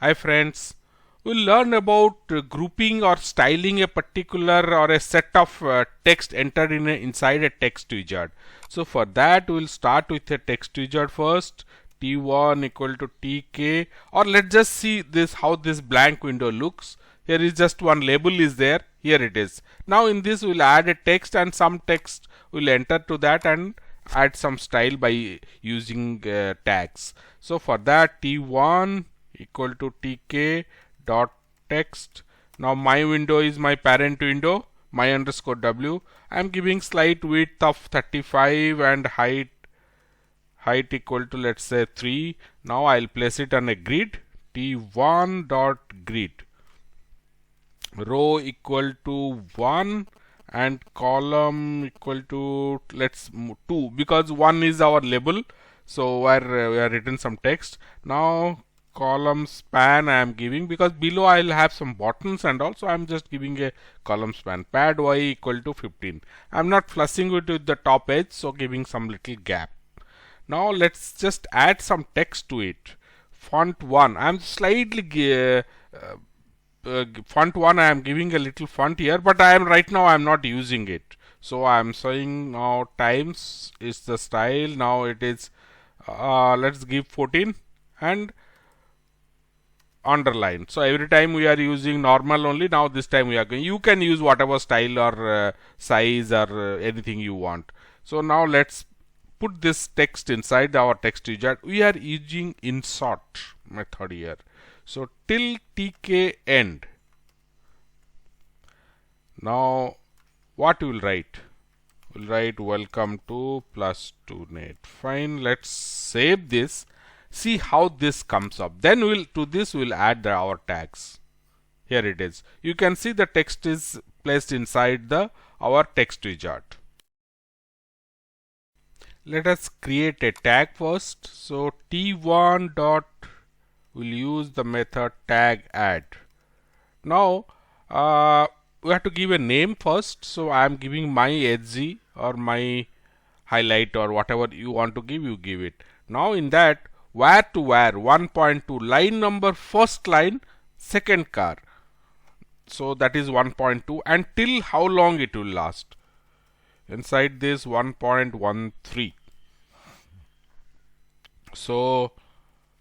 Hi friends, we'll learn about grouping or styling a particular or a set of text entered inside a text wizard. So for that we'll start with a text wizard first, t1 equal to tk, or let's just see this how this blank window looks. Here is just one label is there, here it is. Now in this we'll add a text and some text will enter to that and add some style by using tags. So for that t1 equal to tk dot text. Now my window is my parent window, my underscore w. I am giving slight width of 35 and height equal to let's say 3. Now I'll place it on a grid, t1 dot grid, row equal to 1 and column equal to let's 2 because 1 is our label, so where we have written some text. Now column span I am giving because below I will have some buttons and also I am just giving a column span, pad y equal to 15. I am not flushing it with the top edge, so giving some little gap. Now let's just add some text to it. Font 1 I am slightly font 1 I am giving a little font here, but I am right now I am not using it, so I am saying now times is the style. Now it is let's give 14 and underline. So every time we are using normal only. Now this time we are going, you can use whatever style or size or anything you want. So now let's put this text inside our text wizard. We are using insert method here. So till tk end. Now what we will write? We'll write welcome to +2 net. Fine, let's save this. See how this comes up. Then we'll add our tags. Here it is. You can see the text is placed inside our text wizard. Let us create a tag first. So t1 dot will use the method tag add. Now we have to give a name first. So I am giving my hg or my highlight or whatever you want to give, you give it. Now in that where to where 1.2 line number first line second car, so that is 1.2 and till how long it will last. Inside this 1.13. so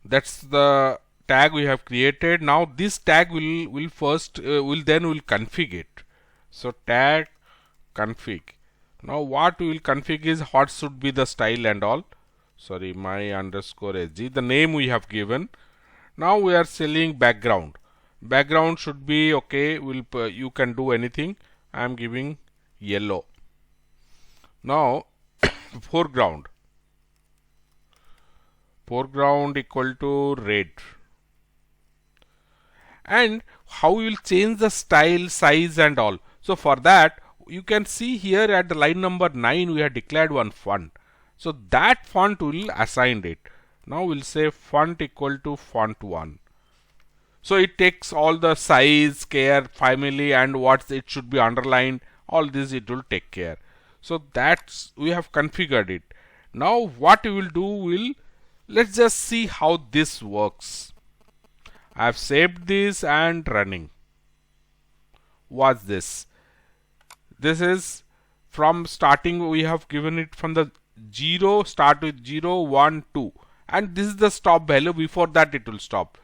that's the tag we have created. Now this tag will first will configure it. So tag config. Now what we will config is what should be the style and all. Sorry, my underscore hg, the name we have given. Now we are selling background. Background should be okay. You can do anything. I am giving yellow. Now foreground equal to red. And how we will change the style, size and all. So for that you can see here at the line number 9 we have declared one font. So that font will assign it. Now we'll say font equal to font 1. So it takes all the size, care, family and what it should be underlined. All this it will take care. So that's we have configured it. Now what we will do, let's just see how this works. I have saved this and running. What's this? This is from starting, we have given it from the 0, start with 0, 1, 2 and this is the stop value. Before that it will stop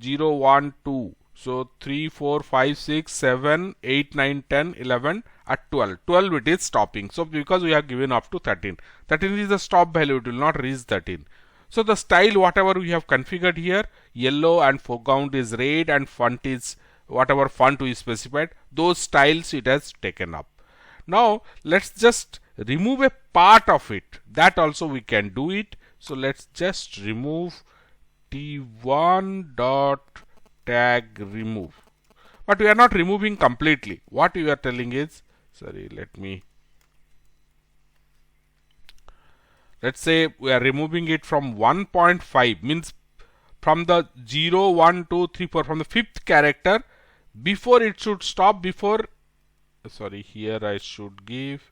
0, 1, 2. So 3, 4, 5, 6, 7, 8, 9, 10, 11 at 12. 12 it is stopping. So because we have given up to 13. 13 is the stop value, it will not reach 13. So the style whatever we have configured here, yellow and foreground is red and font is whatever font we specified, those styles it has taken up. Now let's just remove a part of it. That also we can do it. So let's just remove t1 dot tag remove. But we are not removing completely. What we are telling is, let's say we are removing it from 1.5, means from the 0, 1, 2, 3, 4, from the 5th character before it should stop, here I should give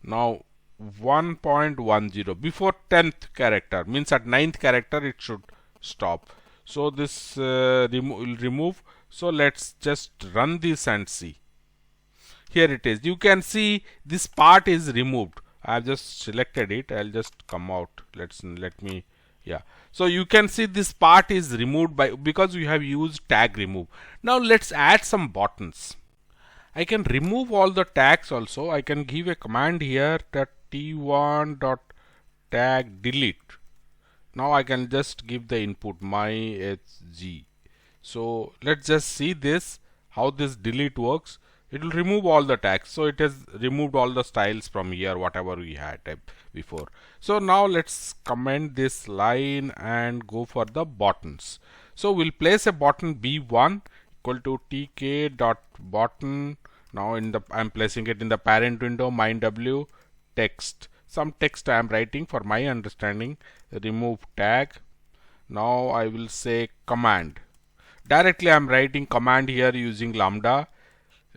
now 1.10 before 10th character, means at 9th character it should stop. So this will remove. So let's just run this and see. Here it is. You can see this part is removed. I have just selected it. I'll just come out. Let me, yeah. So you can see this part is removed because we have used tag remove. Now let's add some buttons. I can remove all the tags also. I can give a command here that t1.tag delete. Now I can just give the input myhg. So let's just see this, how this delete works. It will remove all the tags. So it has removed all the styles from here, whatever we had before. So now let's comment this line and go for the buttons. So we'll place a button b1 equal to tk.button. Now I'm placing it in the parent window, mindw text. Some text I am writing for my understanding. Remove tag. Now I will say command. Directly I am writing command here using lambda,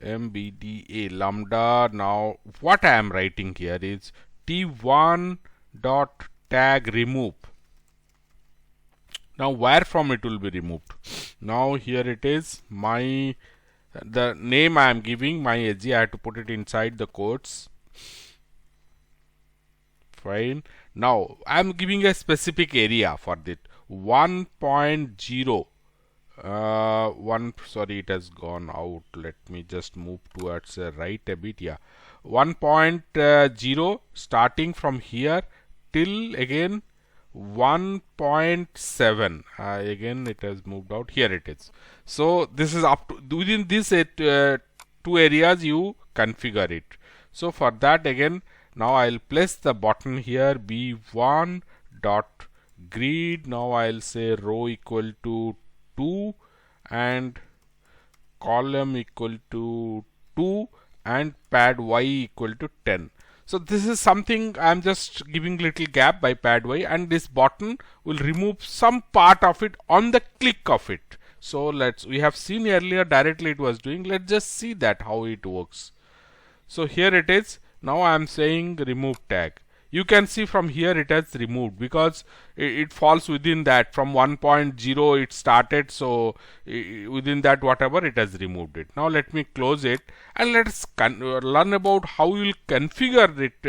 mbda lambda. Now what I am writing here is t1 dot tag remove. Now where from it will be removed? Now here it is, the name I am giving myhg. I have to put it inside the quotes. Fine. Now I am giving a specific area for that 1.0. Sorry, it has gone out. Let me just move towards right a bit. Yeah, 1.0 starting from here till again 1.7. Again it has moved out. Here it is. So this is up to within this two areas you configure it. So for that, again, now I'll place the button here b1 dot grid. Now I'll say row equal to 2 and column equal to 2 and pad y equal to 10. So this is something I'm just giving little gap by pad y, and this button will remove some part of it on the click of it. So we have seen earlier directly it was doing. Let's just see that how it works. So here it is. Now I am saying remove tag. You can see from here it has removed because it falls within that. From 1.0 it started, so within that whatever it has removed it. Now let me close it and let's learn about how you will configure it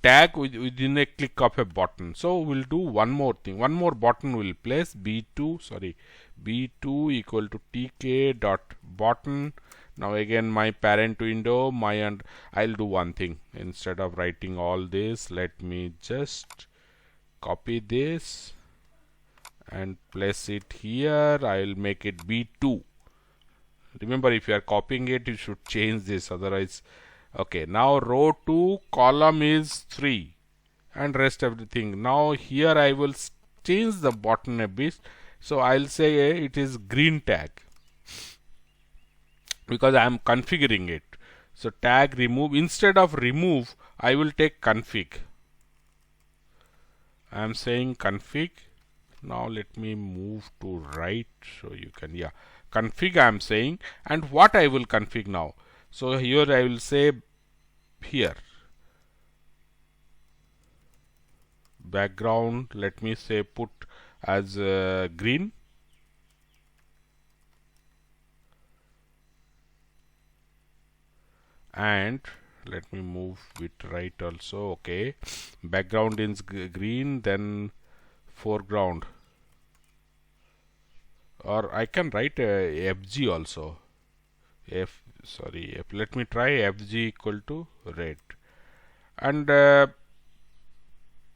tag within a click of a button. So we'll do one more thing. One more button will place b2 equal to tk dot button. Now again my parent window, I'll do one thing. Instead of writing all this, let me just copy this and place it here. I'll make it b2. Remember, if you are copying it, you should change this, otherwise. Okay, now row 2, column is 3 and rest everything. Now here I will change the button a bit. So I'll say it is green tag, because I am configuring it. So tag remove, instead of remove I will take config. I am saying config. Now let me move to right so you can, yeah, config I am saying. And what I will config now? So here I will say here background, let me say put as green. And let me move it right also. Okay, background is green, then foreground, or I can write fg also. Let me try fg equal to red, and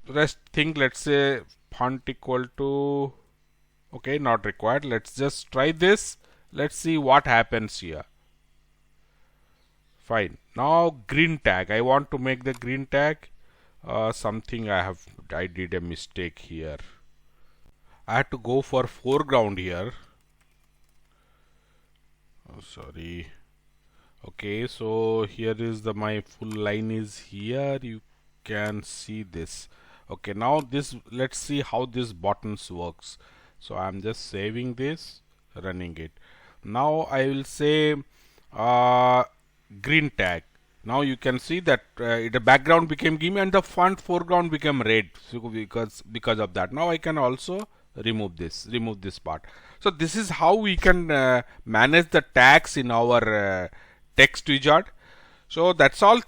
rest thing, let's say font equal to, okay, not required. Let's just try this. Let's see what happens here. Fine. Now green tag. I want to make the green tag something. I did a mistake here. I had to go for foreground here. Oh, sorry. Okay, so here is my full line is here. You can see this. Okay, now let's see how this buttons works. So I'm just saving this, running it. Now I will say green tag. Now you can see that the background became green and the font foreground became red, so because of that. Now I can also remove this part. So this is how we can manage the tags in our text wizard. So that's all.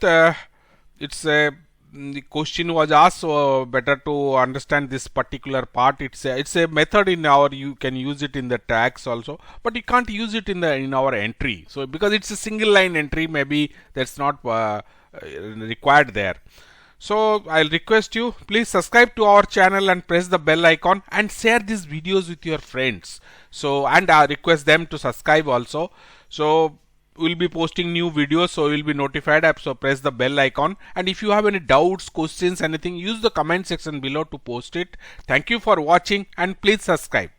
It's a the question was asked, so better to understand this particular part. It's a method in our, you can use it in the tags also, but you can't use it in our entry. So because it's a single line entry, maybe that's not required there. So I'll request you, please subscribe to our channel and press the bell icon and share these videos with your friends. So, and I request them to subscribe also. So we'll be posting new videos, so you'll be notified. So press the bell icon, and if you have any doubts, questions, anything, use the comment section below to post it. Thank you for watching, and please subscribe.